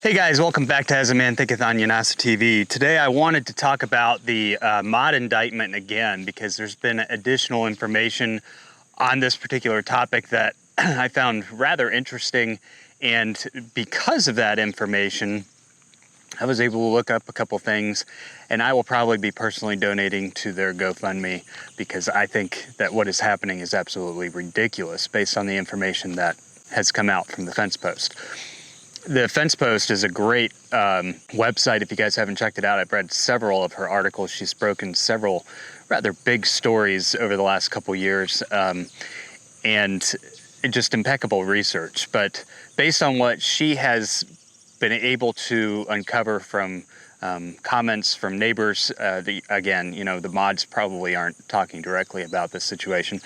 Hey guys, welcome back to As a Man Thinketh on Yanasa TV. Today I wanted to talk about the mod indictment again because there's been additional information on this particular topic that I found rather interesting, and because of that information I was able to look up a couple things, and I will probably be personally donating to their GoFundMe because I think that what is happening is absolutely ridiculous based on the information that has come out from the Fence Post. The Fence Post is a great website. If you guys haven't checked it out, I've read several of her articles. She's broken several rather big stories over the last couple years, and just impeccable research. But based on what she has been able to uncover from comments from neighbors, again, you know, the mods probably aren't talking directly about this situation.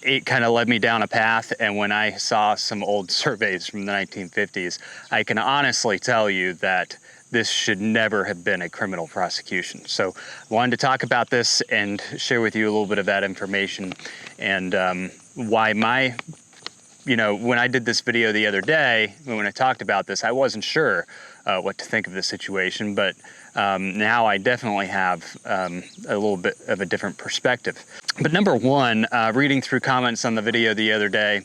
It kind of led me down a path, and when I saw some old surveys from the 1950s, I can honestly tell you that this should never have been a criminal prosecution. So I wanted to talk about this and share with you a little bit of that information, and why when I did this video the other day, when I talked about this, I wasn't sure what to think of the situation, but now I definitely have a little bit of a different perspective. But number one, reading through comments on the video the other day,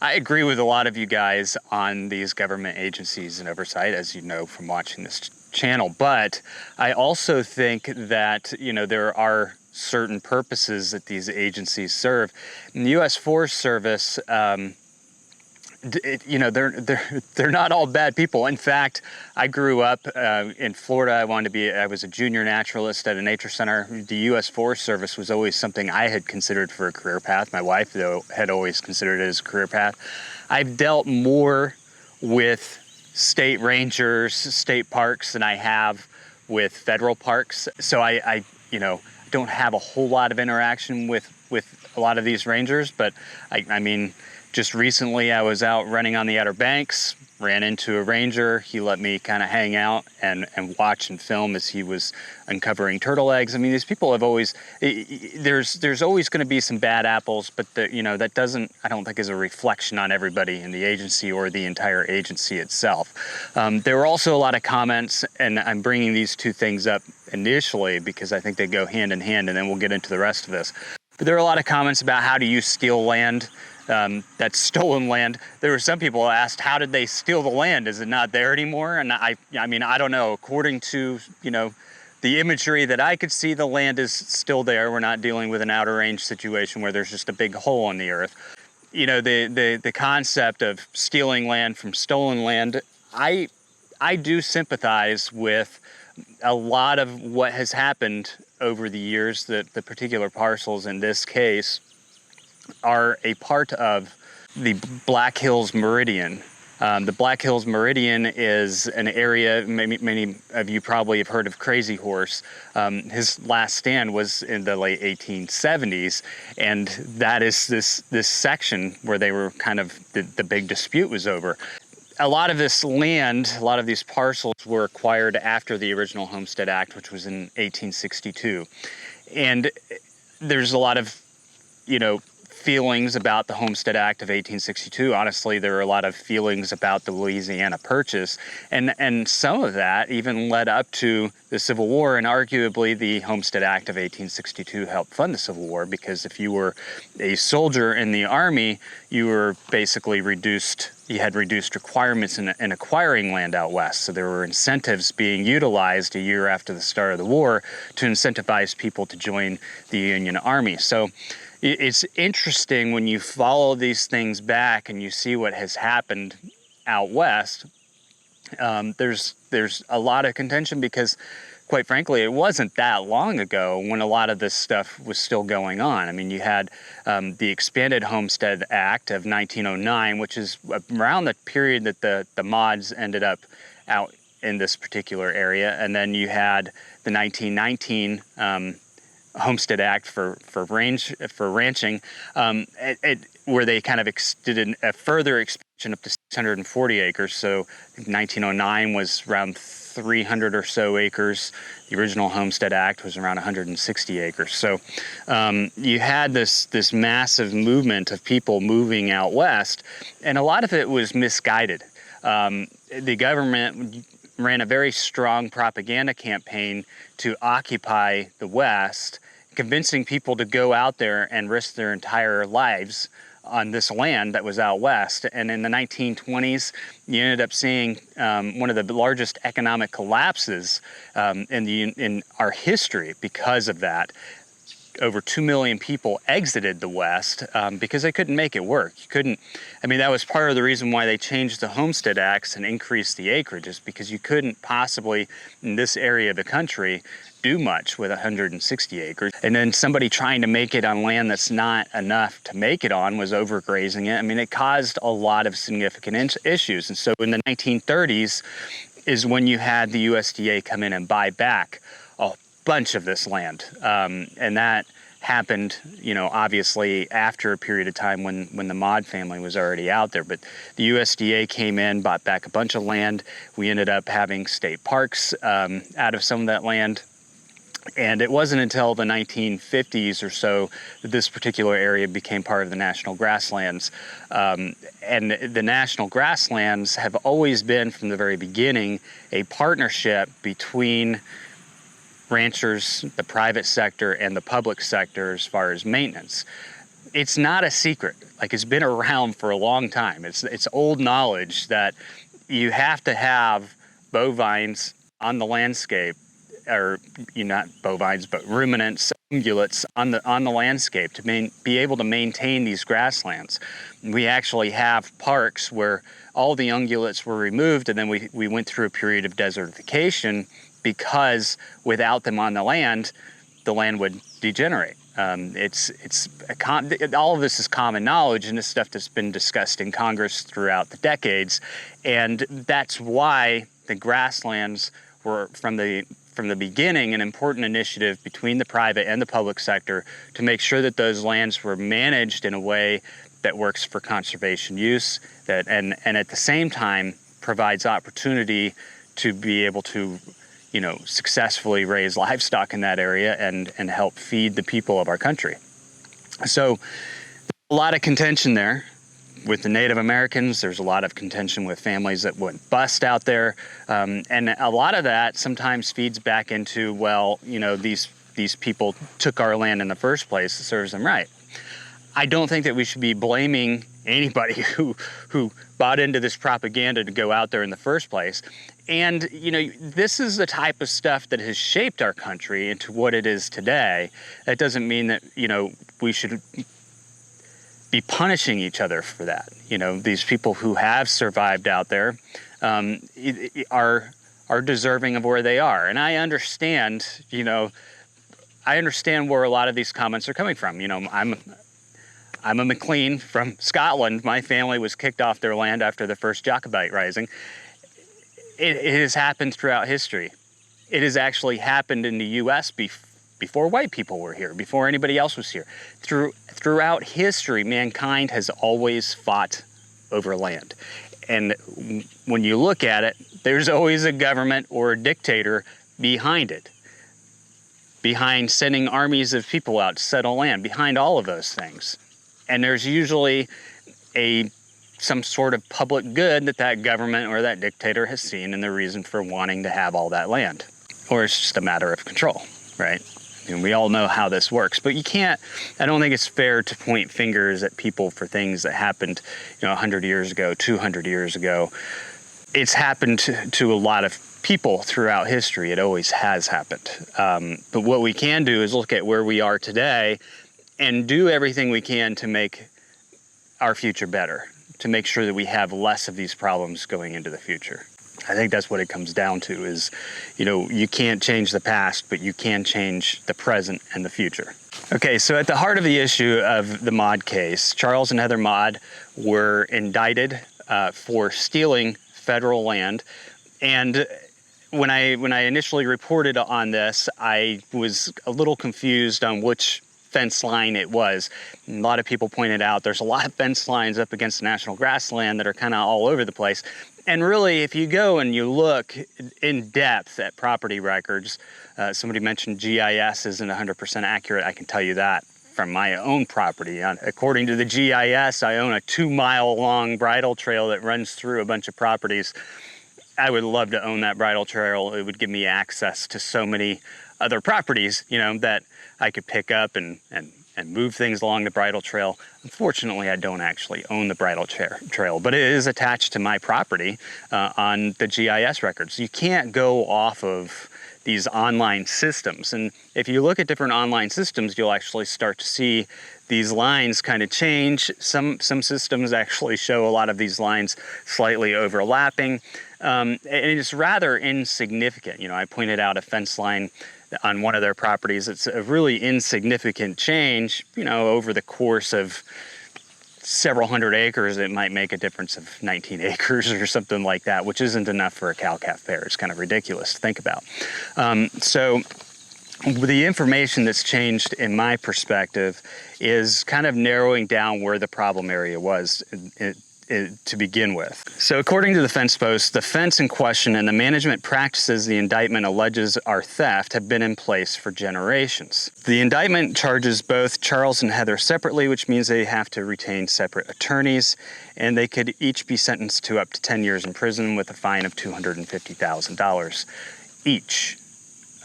I agree with a lot of you guys on these government agencies and oversight, as you know from watching this channel. But I also think that, you know, there are certain purposes that these agencies serve. In the U.S. Forest Service, they're not all bad people. In fact, I grew up in Florida. I was a junior naturalist at a nature center. The U.S. Forest Service was always something I had considered for a career path. My wife, though, had always considered it as a career path. I've dealt more with state rangers, state parks, than I have with federal parks. So I don't have a whole lot of interaction with a lot of these rangers, but I mean, just recently I was out running on the Outer Banks, ran into a ranger. He let me kind of hang out and watch and film as he was uncovering turtle eggs. I mean, these people have always, there's always going to be some bad apples, but that doesn't, I don't think, is a reflection on everybody in the agency or the entire agency itself. There were also a lot of comments, and I'm bringing these two things up initially because I think they go hand in hand, and then we'll get into the rest of this. But there were a lot of comments about how do you steal land. That's stolen land. There were some people who asked, how did they steal the land? Is it not there anymore? And I mean, I don't know. According to, the imagery that I could see, the land is still there. We're not dealing with an outer range situation where there's just a big hole in the earth. You know, the concept of stealing land from stolen land, I do sympathize with a lot of what has happened over the years. That the particular parcels in this case are a part of the Black Hills Meridian. The Black Hills Meridian is an area, many of you probably have heard of Crazy Horse. His last stand was in the late 1870s, and that is this section where they were kind of, the big dispute was over. A lot of this land, a lot of these parcels were acquired after the original Homestead Act, which was in 1862. And there's a lot of, feelings about the Homestead Act of 1862. Honestly, there are a lot of feelings about the Louisiana Purchase, and some of that even led up to the Civil War, and arguably the Homestead Act of 1862 helped fund the Civil War, because if you were a soldier in the Army, you were basically you had reduced requirements in acquiring land out west. So there were incentives being utilized a year after the start of the war to incentivize people to join the Union Army. So it's interesting when you follow these things back and you see what has happened out west. There's a lot of contention because, quite frankly, it wasn't that long ago when a lot of this stuff was still going on. I mean, you had the Expanded Homestead Act of 1909, which is around the period that the mods ended up out in this particular area, and then you had the 1919 Homestead Act for ranching, where they kind of did a further expansion up to 640 acres. So 1909 was around 300 or so acres. The original Homestead Act was around 160 acres. So you had this massive movement of people moving out west, and a lot of it was misguided. The government ran a very strong propaganda campaign to occupy the West, convincing people to go out there and risk their entire lives on this land that was out west. And in the 1920s, you ended up seeing one of the largest economic collapses in our history because of that. Over 2 million people exited the West because they couldn't make it work. That was part of the reason why they changed the Homestead Acts and increased the acreages, because you couldn't possibly, in this area of the country, do much with 160 acres. And then somebody trying to make it on land that's not enough to make it on was overgrazing it. It caused a lot of significant issues. And so in the 1930s is when you had the USDA come in and buy back a bunch of this land. And that happened, obviously after a period of time when the Mod family was already out there. But the USDA came in, bought back a bunch of land. We ended up having state parks out of some of that land. And it wasn't until the 1950s or so that this particular area became part of the national grasslands. And the national grasslands have always been, from the very beginning, a partnership between ranchers, the private sector, and the public sector as far as maintenance. It's not a secret. It's been around for a long time. It's old knowledge that you have to have bovines on the landscape, or not bovines, but ruminants, ungulates on the landscape to be able to maintain these grasslands. We actually have parks where all the ungulates were removed, and then we went through a period of desertification, because without them on the land would degenerate. All of this is common knowledge, and this stuff that's been discussed in Congress throughout the decades, and that's why the grasslands were from the beginning an important initiative between the private and the public sector to make sure that those lands were managed in a way that works for conservation use, and at the same time provides opportunity to be able to successfully raise livestock in that area and help feed the people of our country. So a lot of contention there with the Native Americans. There's a lot of contention with families that went bust out there. And a lot of that sometimes feeds back into, these people took our land in the first place. It serves them right. I don't think that we should be blaming anybody who bought into this propaganda to go out there in the first place. And, this is the type of stuff that has shaped our country into what it is today. That doesn't mean that, we should be punishing each other for that. These people who have survived out there are deserving of where they are. And I understand, where a lot of these comments are coming from. I'm a McLean from Scotland. My family was kicked off their land after the first Jacobite rising. It has happened throughout history. It has actually happened in the U.S. before white people were here, before anybody else was here. Throughout history, mankind has always fought over land. And when you look at it, there's always a government or a dictator behind it, behind sending armies of people out to settle land, behind all of those things. And there's usually some sort of public good that government or that dictator has seen, and the reason for wanting to have all that land. Or it's just a matter of control, right? We all know how this works, but I don't think it's fair to point fingers at people for things that happened, 100 years ago, 200 years ago. It's happened to a lot of people throughout history. It always has happened. But what we can do is look at where we are today and do everything we can to make our future better, to make sure that we have less of these problems going into the future. I think that's what it comes down to is, you can't change the past, but you can change the present and the future. Okay, so at the heart of the issue of the Mod case, Charles and Heather Mod were indicted for stealing federal land. And when I initially reported on this, I was a little confused on which fence line it was. And a lot of people pointed out there's a lot of fence lines up against the national grassland that are kind of all over the place. And really, if you go and you look in depth at property records, somebody mentioned GIS isn't 100% accurate. I can tell you that from my own property. According to the GIS, I own a 2-mile long bridle trail that runs through a bunch of properties. I would love to own that bridle trail. It would give me access to so many other properties, you know, that I could pick up and move things along the bridle trail. Unfortunately, I don't actually own the bridle trail, but it is attached to my property on the GIS records. You can't go off of these online systems. And if you look at different online systems, you'll actually start to see these lines kind of change. Some systems actually show a lot of these lines slightly overlapping. And it's rather insignificant. You know, I pointed out a fence line on one of their properties. It's a really insignificant change, you know, over the course of several hundred acres. It might make a difference of 19 acres or something like that, which isn't enough for a cow-calf pair. It's kind of ridiculous to think about. So the information that's changed in my perspective is kind of narrowing down where the problem area was to begin with. So according to the fence post, the fence in question and the management practices the indictment alleges are theft have been in place for generations. The indictment charges both Charles and Heather separately, which means they have to retain separate attorneys, and they could each be sentenced to up to 10 years in prison with a fine of $250,000 each.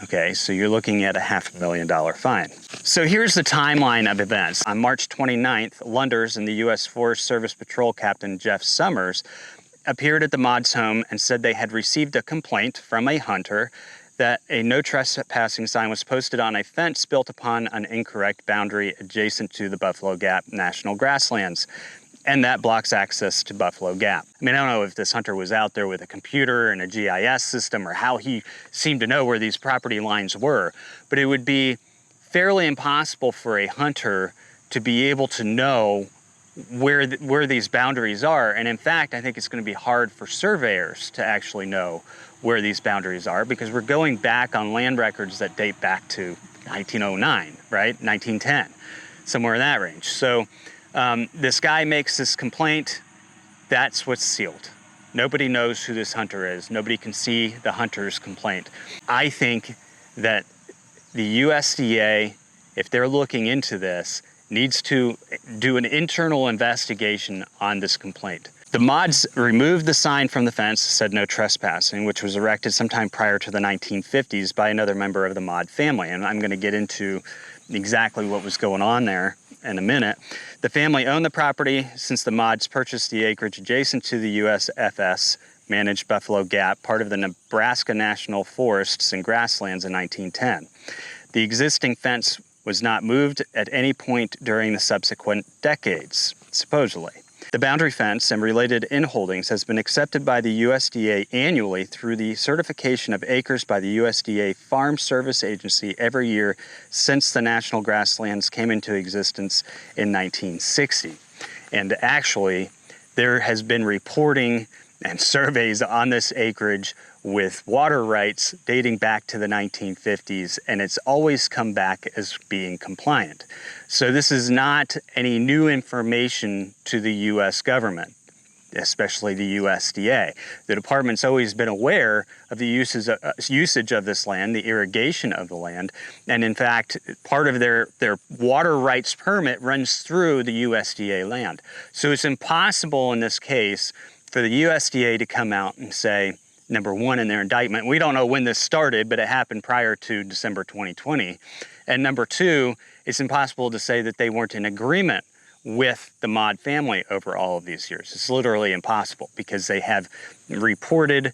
Okay, so you're looking at a $500,000 fine. So here's the timeline of events. On March 29th, Lunders and the U.S. Forest Service Patrol Captain Jeff Summers appeared at the Mods' home and said they had received a complaint from a hunter that a no trespassing sign was posted on a fence built upon an incorrect boundary adjacent to the Buffalo Gap National Grasslands, and that blocks access to Buffalo Gap. I mean, I don't know if this hunter was out there with a computer and a GIS system or how he seemed to know where these property lines were, but it would be fairly impossible for a hunter to be able to know where these boundaries are. And in fact, I think it's going to be hard for surveyors to actually know where these boundaries are, because we're going back on land records that date back to 1909, right? 1910, somewhere in that range. So this guy makes this complaint. That's what's sealed. Nobody knows who this hunter is. Nobody can see the hunter's complaint. I think that the USDA, if they're looking into this, needs to do an internal investigation on this complaint. The Mods removed the sign from the fence, said no trespassing, which was erected sometime prior to the 1950s by another member of the Mod family. And I'm going to get into exactly what was going on there in a minute. The family owned the property since the Mods purchased the acreage adjacent to the USFS managed Buffalo Gap, part of the Nebraska National Forests and Grasslands in 1910. The existing fence was not moved at any point during the subsequent decades, supposedly. The boundary fence and related inholdings has been accepted by the USDA annually through the certification of acres by the USDA Farm Service Agency every year since the National Grasslands came into existence in 1960. And actually, there has been reporting and surveys on this acreage with water rights dating back to the 1950s, and it's always come back as being compliant. So this is not any new information to the U.S. government, especially the USDA. The department's always been aware of the usage of this land, the irrigation of the land, and in fact, part of their water rights permit runs through the USDA land. So it's impossible in this case for the USDA to come out and say, number one, in their indictment, we don't know when this started, but it happened prior to December 2020. And number two, it's impossible to say that they weren't in agreement with the Mod family over all of these years. It's literally impossible because they have reported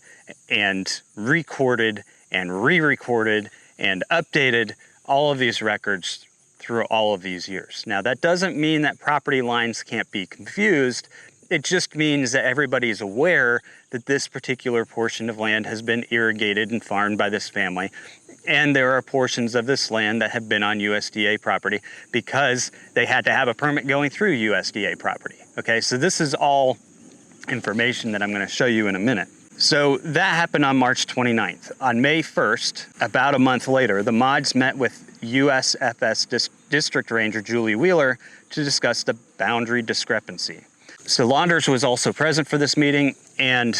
and recorded and re-recorded and updated all of these records through all of these years. Now, that doesn't mean that property lines can't be confused. It just means that everybody is aware that this particular portion of land has been irrigated and farmed by this family. And there are portions of this land that have been on USDA property because they had to have a permit going through USDA property. Okay, so this is all information that I'm going to show you in a minute. So that happened on March 29th. On May 1st, about a month later, the Mods met with USFS District Ranger Julie Wheeler to discuss the boundary discrepancy. So Lunders was also present for this meeting, and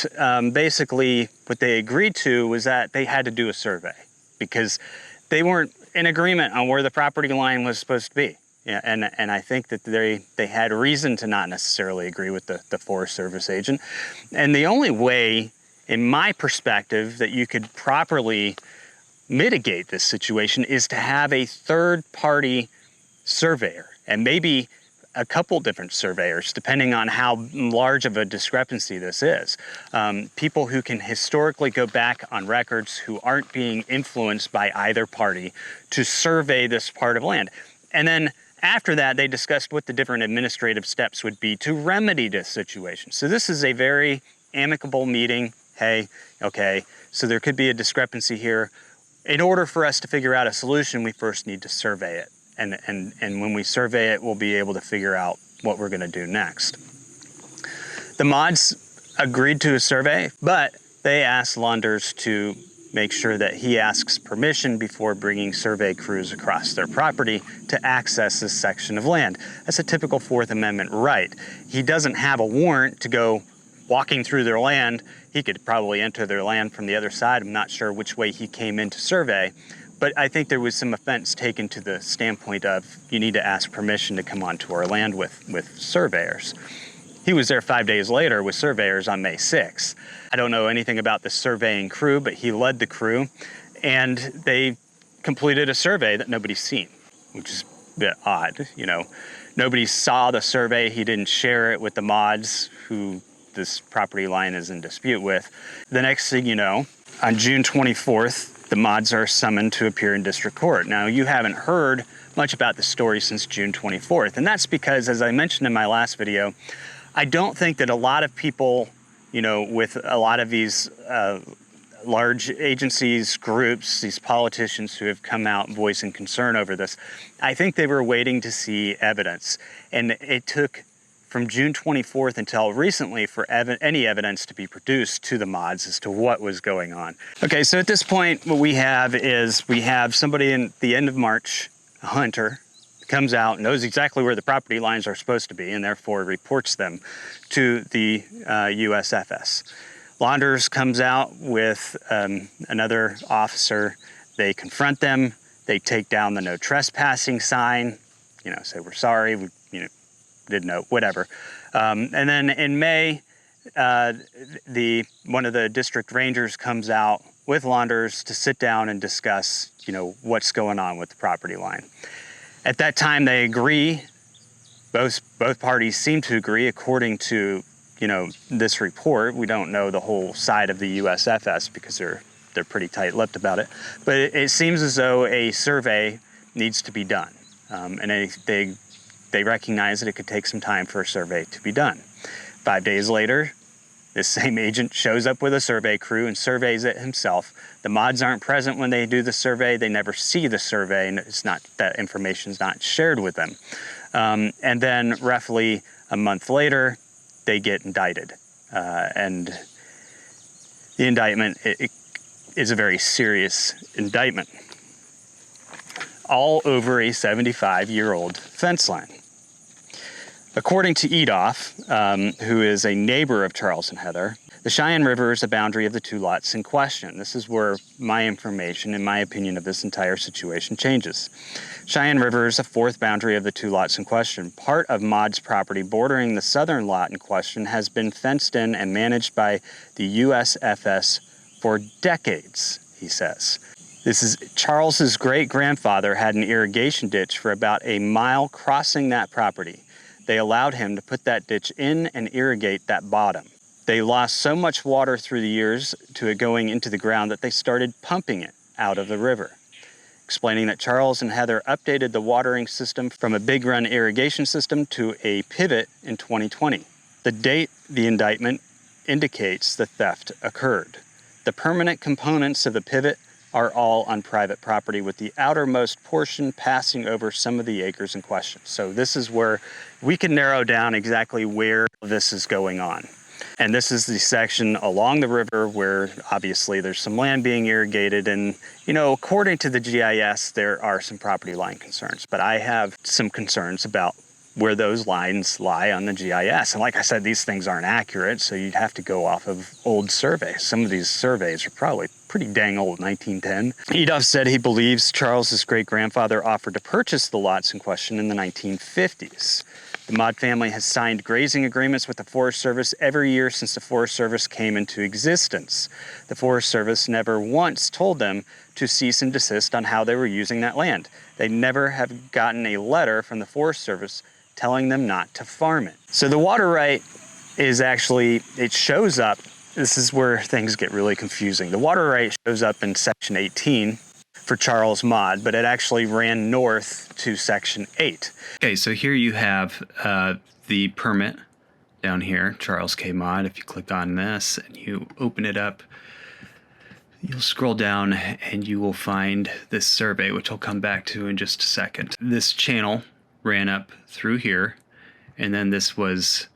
basically what they agreed to was that they had to do a survey because they weren't in agreement on where the property line was supposed to be. Yeah, and I think that they had reason to not necessarily agree with the Forest Service agent. And the only way in my perspective, that you could properly mitigate this situation is to have a third-party surveyor, and maybe a couple different surveyors, depending on how large of a discrepancy this is. People who can historically go back on records, who aren't being influenced by either party, to survey this part of land. And then after that, they discussed what the different administrative steps would be to remedy this situation. So this is a very amicable meeting. Hey, okay, so there could be a discrepancy here. In order for us to figure out a solution, we first need to survey it. And when we survey it, we'll be able to figure out what we're gonna do next. The mods agreed to a survey, but they asked Londers to make sure that he asks permission before bringing survey crews across their property to access this section of land. That's a typical Fourth Amendment right. He doesn't have a warrant to go walking through their land. He could probably enter their land from the other side. I'm not sure which way he came in to survey, but I think there was some offense taken to the standpoint of you need to ask permission to come onto our land with surveyors. He was there 5 days later with surveyors on May 6th. I don't know anything about the surveying crew, but he led the crew, and they completed a survey that nobody's seen, which is a bit odd. You know, nobody saw the survey. He didn't share it with the mods who this property line is in dispute with. The next thing you know, on June 24th, the mods are summoned to appear in district court. Now, you haven't heard much about the story since June 24th, and that's because, as I mentioned in my last video, I don't think that a lot of people, you know, with a lot of these large agencies, groups, these politicians who have come out voicing concern over this, I think they were waiting to see evidence. And it took from June 24th until recently for any evidence to be produced to the mods as to what was going on. Okay, so at this point, what we have is somebody in the end of March, a hunter, comes out, knows exactly where the property lines are supposed to be, and therefore reports them to the USFS. Londers comes out with another officer. They confront them. They take down the no trespassing sign, you know, say we're sorry, we, you know, didn't know, whatever. And then in May, one of the district rangers comes out with Londers to sit down and discuss, you know, what's going on with the property line. At that time, they agree. Both parties seem to agree, according to, you know, this report. We don't know the whole side of the USFS because they're pretty tight-lipped about it. But it seems as though a survey needs to be done, and they recognize that it could take some time for a survey to be done. 5 days later, this same agent shows up with a survey crew and surveys it himself. The mods aren't present when they do the survey. They never see the survey, and that information's not shared with them. And then roughly a month later, they get indicted. And the indictment is a very serious indictment, all over a 75-year-old fence line. According to Edoff, who is a neighbor of Charles and Heather, the Cheyenne River is the boundary of the two lots in question. This is where my information and my opinion of this entire situation changes. Cheyenne River is the fourth boundary of the two lots in question. Part of Maud's property bordering the southern lot in question has been fenced in and managed by the USFS for decades, he says. Charles's great-grandfather had an irrigation ditch for about a mile crossing that property. They allowed him to put that ditch in and irrigate that bottom. They lost so much water through the years to it going into the ground that they started pumping it out of the river, explaining that Charles and Heather updated the watering system from a big run irrigation system to a pivot in 2020. The date the indictment indicates the theft occurred. The permanent components of the pivot are all on private property, with the outermost portion passing over some of the acres in question. So this is where we can narrow down exactly where this is going on. And this is the section along the river where obviously there's some land being irrigated, and, you know, according to the GIS, there are some property line concerns, but I have some concerns about where those lines lie on the GIS. And like I said, these things aren't accurate, so you'd have to go off of old surveys. Some of these surveys are probably pretty dang old, 1910. Edoff said he believes Charles's great-grandfather offered to purchase the lots in question in the 1950s. The Maude family has signed grazing agreements with the Forest Service every year since the Forest Service came into existence. The Forest Service never once told them to cease and desist on how they were using that land. They never have gotten a letter from the Forest Service telling them not to farm it. So the water right is actually, it shows up, this is where things get really confusing. The water right shows up in Section 18 for Charles Maude, but it actually ran north to Section 8. Okay, so here you have the permit down here, Charles K. Maude. If you click on this and you open it up, you'll scroll down and you will find this survey, which I'll come back to in just a second. This channel ran up through here, and then this was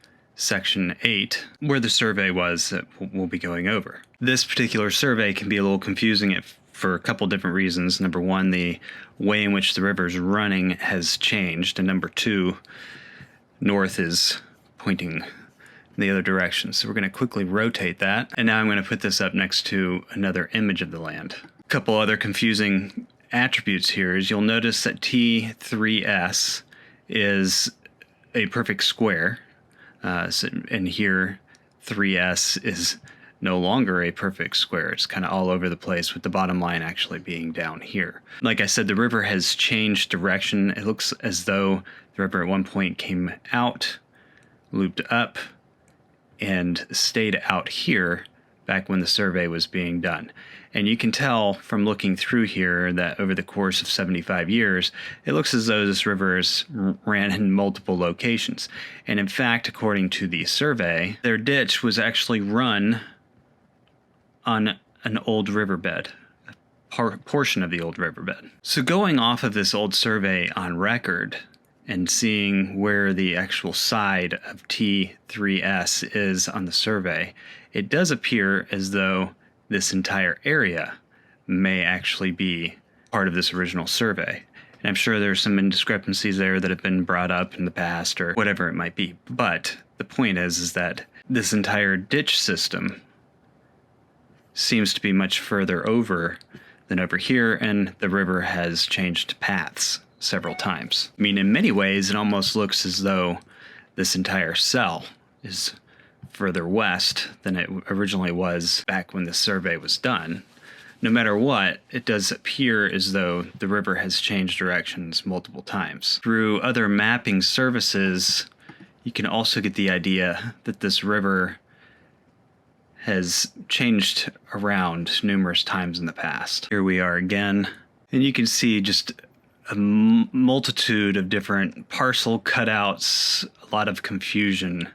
Section 8, where the survey was that we'll be going over. This particular survey can be a little confusing for a couple different reasons. Number one, the way in which the river is running has changed, and number two, north is pointing in the other direction. So we're going to quickly rotate that, and now I'm going to put this up next to another image of the land. A couple other confusing attributes here is you'll notice that T3S is a perfect square, and here 3S is no longer a perfect square. It's kind of all over the place, with the bottom line actually being down here. Like I said, the river has changed direction. It looks as though the river at one point came out, looped up, and stayed out here back when the survey was being done. And you can tell from looking through here that over the course of 75 years, it looks as though this river has ran in multiple locations. And in fact, according to the survey, their ditch was actually run on an old riverbed, a portion of the old riverbed. So going off of this old survey on record and seeing where the actual side of T3S is on the survey, it does appear as though this entire area may actually be part of this original survey. And I'm sure there's some indiscrepancies there that have been brought up in the past or whatever it might be. But the point is that this entire ditch system seems to be much further over than over here, and the river has changed paths several times. I mean, in many ways, it almost looks as though this entire cell is further west than it originally was back when the survey was done. No matter what, it does appear as though the river has changed directions multiple times. Through other mapping services, you can also get the idea that this river has changed around numerous times in the past. Here we are again, and you can see just a multitude of different parcel cutouts, a lot of confusion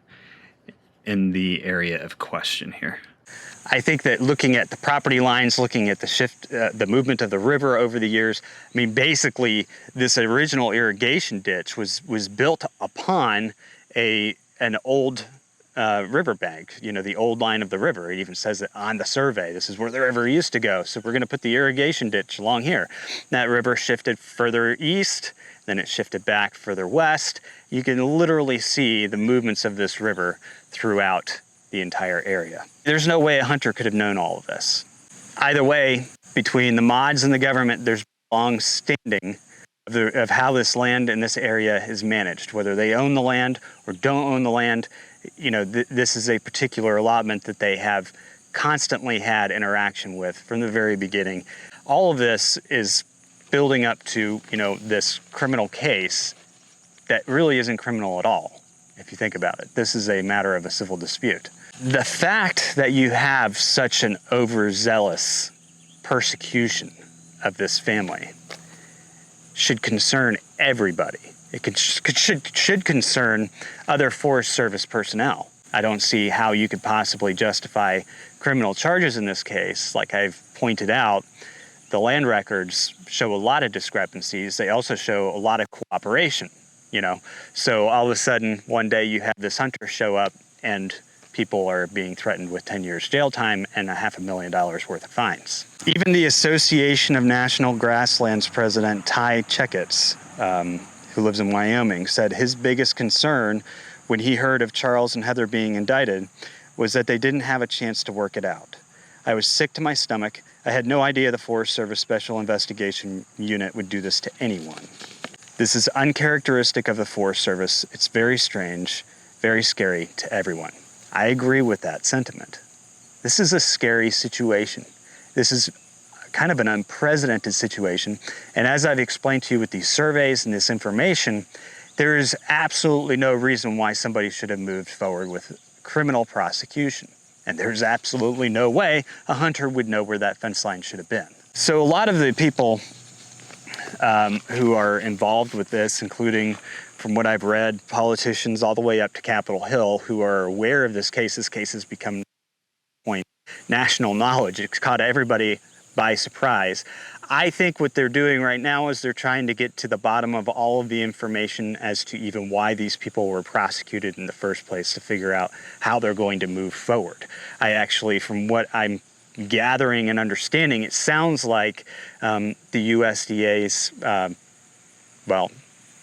in the area of question here. I think that looking at the property lines, looking at the shift, the movement of the river over the years, I mean, basically, this original irrigation ditch was built upon an old riverbank, you know, the old line of the river. It even says it on the survey. This is where the river used to go. So we're going to put the irrigation ditch along here. That river shifted further east, then it shifted back further west. You can literally see the movements of this river throughout the entire area. There's no way a hunter could have known all of this. Either way, between the Maudes and the government, there's long standing of how this land in this area is managed, whether they own the land or don't own the land. You know, this is a particular allotment that they have constantly had interaction with from the very beginning. All of this is building up to, you know, this criminal case that really isn't criminal at all, if you think about it. This is a matter of a civil dispute. The fact that you have such an overzealous persecution of this family should concern everybody. It should concern other Forest Service personnel. I don't see how you could possibly justify criminal charges in this case. Like I've pointed out, the land records show a lot of discrepancies. They also show a lot of cooperation, you know. So all of a sudden, one day you have this hunter show up and people are being threatened with 10 years jail time and $500,000 worth of fines. Even the Association of National Grasslands president, Ty Checketts, who lives in Wyoming, said his biggest concern when he heard of Charles and Heather being indicted was that they didn't have a chance to work it out. I was sick to my stomach. I had no idea the Forest Service Special Investigation Unit would do this to anyone. This is uncharacteristic of the Forest Service. It's very strange, very scary to everyone. I agree with that sentiment. This is a scary situation. This is kind of an unprecedented situation. And as I've explained to you with these surveys and this information, there is absolutely no reason why somebody should have moved forward with criminal prosecution. And there's absolutely no way a hunter would know where that fence line should have been. So a lot of the people who are involved with this, including, from what I've read, politicians all the way up to Capitol Hill who are aware of this case has become national knowledge. It's caught everybody by surprise. I think what they're doing right now is they're trying to get to the bottom of all of the information as to even why these people were prosecuted in the first place, to figure out how they're going to move forward. I actually, from what I'm gathering and understanding, it sounds like the USDA's,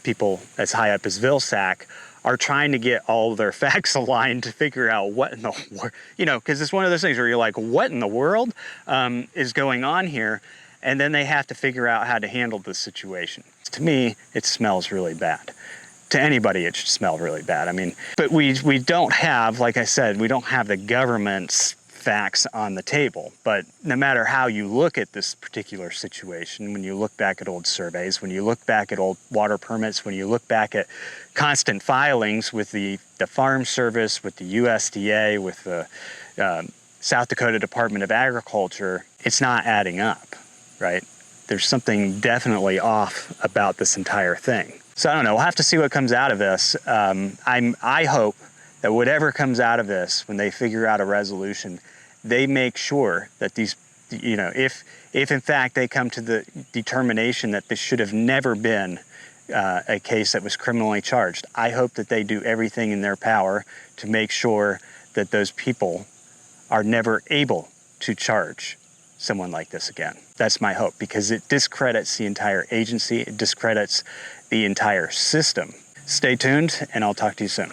people as high up as Vilsack are trying to get all of their facts aligned to figure out what in the world, because it's one of those things where you're like, what in the world is going on here? And then they have to figure out how to handle this situation. To me, it smells really bad. To anybody, it should smell really bad. I mean, but we don't have, like I said, we don't have the government's facts on the table. But no matter how you look at this particular situation, when you look back at old surveys, when you look back at old water permits, when you look back at constant filings with the Farm Service, with the USDA, with the South Dakota Department of Agriculture, it's not adding up, right? There's something definitely off about this entire thing. So I don't know, we'll have to see what comes out of this. I hope that whatever comes out of this, when they figure out a resolution, they make sure that these, if in fact they come to the determination that this should have never been a case that was criminally charged, I hope that they do everything in their power to make sure that those people are never able to charge someone like this again. That's my hope, because it discredits the entire agency, it discredits the entire system. Stay tuned, and I'll talk to you soon.